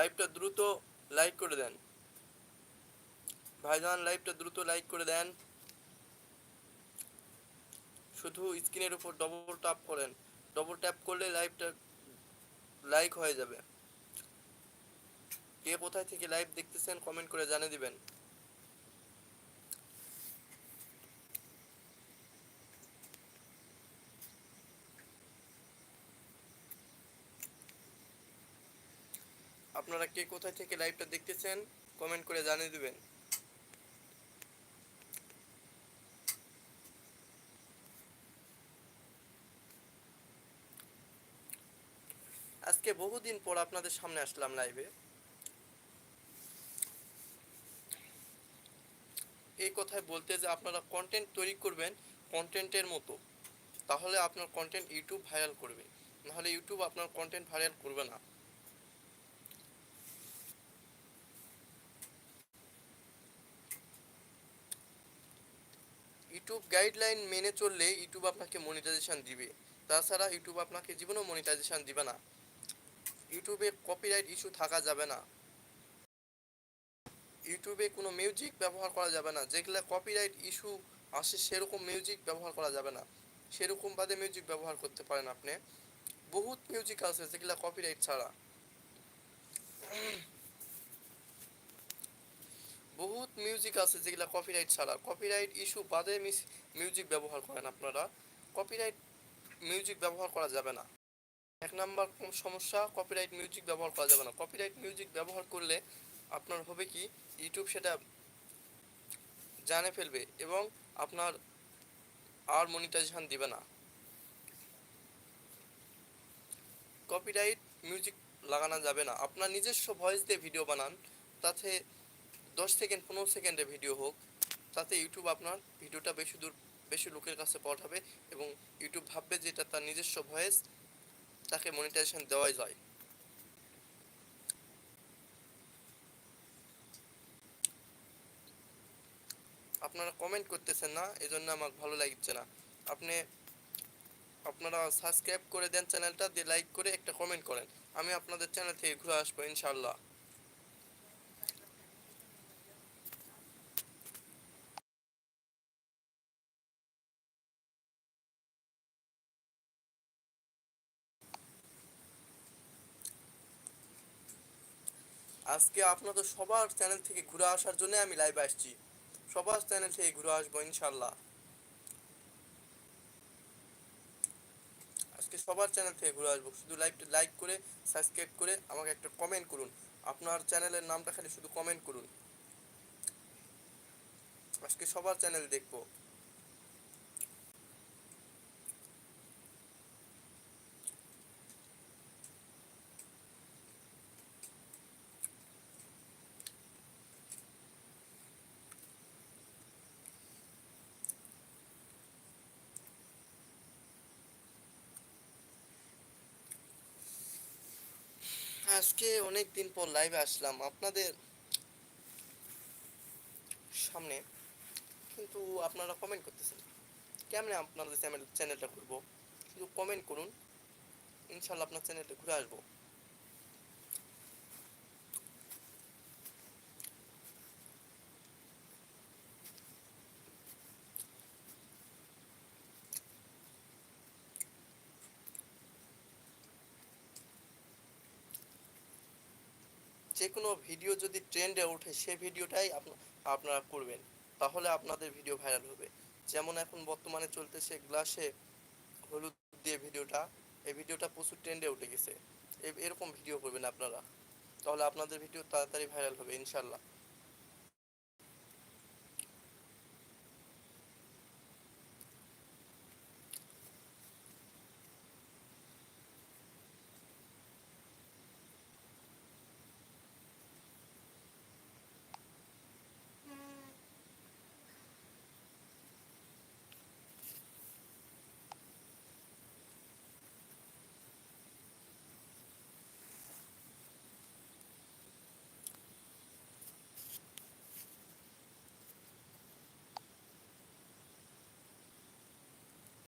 লাইভটা দ্রুত লাইক করে দেন ভাইজান, লাইভটা দ্রুত লাইক করে দেন। শুধু স্ক্রিনের উপর ডবল ট্যাপ করেন, ডবল ট্যাপ করলে লাইভটা লাইক হয়ে যাবে। কে কোথায় থেকে লাইভ দেখতেছেন কমেন্ট করে জানিয়ে দিবেন। আপনারা কে কোথায় থেকে লাইভটা দেখতেছেন কমেন্ট করে জানিয়ে দিবেন। আজকে বহুদিন পর আপনাদের সামনে আসলাম লাইভে। এই কথাই বলতে যে আপনারা কন্টেন্ট তৈরি করবেন কন্টেন্টের মতো, তাহলে আপনার কন্টেন্ট ইউটিউব ভাইরাল করবে, নাহলে ইউটিউব আপনার কন্টেন্ট ভাইরাল করবে না। ইউটিউব গাইডলাইন মেনে চললে ইউটিউব আপনাকে মনিটাইজেশন দিবে, তাছাড়া ইউটিউব আপনাকে জীবনেও মনিটাইজেশন দিবে না। ইউটিউবে কপিরাইট ইস্যু থাকা যাবে না, ইউটিউবে কোনো মিউজিক ব্যবহার করা যাবে না, যেগুলা কপিরাইট ইস্যু আসে সেরকম মিউজিক ব্যবহার করা যাবে না। সেরকম বাদে মিউজিক ব্যবহার করতে পারেন আপনি, বহুত মিউজিক আছে যেগুলা কপিরাইট ছাড়া, বহুত মিউজিক আছে যেগুলা কপিরাইট ছাড়া। কপিরাইট ইস্যু বাদে মিউজিক ব্যবহার করেন আপনারা, কপিরাইট মিউজিক ব্যবহার করা যাবে না। এক নাম্বার সমস্যা, কপিরাইট মিউজিক ব্যবহার করা যাবে না। কপিরাইট মিউজিক ব্যবহার করলে আপনার হবে কি, ইউটিউব সেটা জানে ফেলবে এবং আপনার আর মনিটাইজেশন দিবে না। কপিরাইট মিউজিক লাগানো যাবে না। আপনার নিজস্ব ভয়েস দিয়ে ভিডিও বানান, তাতে 10 সেকেন্ড 15 সেকেন্ডে ভিডিও হোক, তাতে ইউটিউব আপনার ভিডিওটা বেশি লোকের কাছে পাঠাবে এবং ইউটিউব ভাববে যে এটা তার নিজস্ব ভয়েস, তাকে মনিটাইজেশন দেওয়াই যায়। আপনারা কমেন্ট করতেছেন না, এজন্য আমার ভালো লাগছে না। আপনারা সাবস্ক্রাইব করে দেন চ্যানেলটা, দিয়ে লাইক করে একটা কমেন্ট করেন, আমি আপনাদের চ্যানেল থেকে ঘুরে আসবো ইনশাল্লাহ। আজকে আপনাদের সবার চ্যানেল থেকে ঘুরে আসার জন্য আমি লাইভে আসছি, সবার চ্যানেল থেকে ঘুরে আসবো ইনশাল্লাহ। আজকে সবার চ্যানেল থেকে ঘুরে আসবো, শুধু লাইভটা লাইক করে সাবস্ক্রাইব করে আমাকে একটা কমেন্ট করুন, আপনার চ্যানেলের নামটা খালি শুধু কমেন্ট করুন, আজকে সবার চ্যানেল দেখবো। আজকে অনেক দিন পর লাইভে আসলাম আপনাদের সামনে, কিন্তু আপনারা কমেন্ট করতেছেন। কেমনে আপনাদের চ্যানেলটা করবো, শুধু কমেন্ট করুন, ইনশাল্লাহ আপনার চ্যানেলটা ঘুরে আসবো। যে কোনো ভিডিও যদি ট্রেন্ডে ওঠে সে ভিডিওটাই আপনারা করবেন, তাহলে আপনাদের ভিডিও ভাইরাল হবে। যেমন এখন বর্তমানে চলতেছে গ্লাসে হলুদ দিয়ে ভিডিওটা, এই ভিডিওটা প্রচুর ট্রেন্ডে উঠে গেছে, এরকম ভিডিও করবেন আপনারা, তাহলে আপনাদের ভিডিও তাড়াতাড়ি ভাইরাল হবে ইনশাল্লাহ।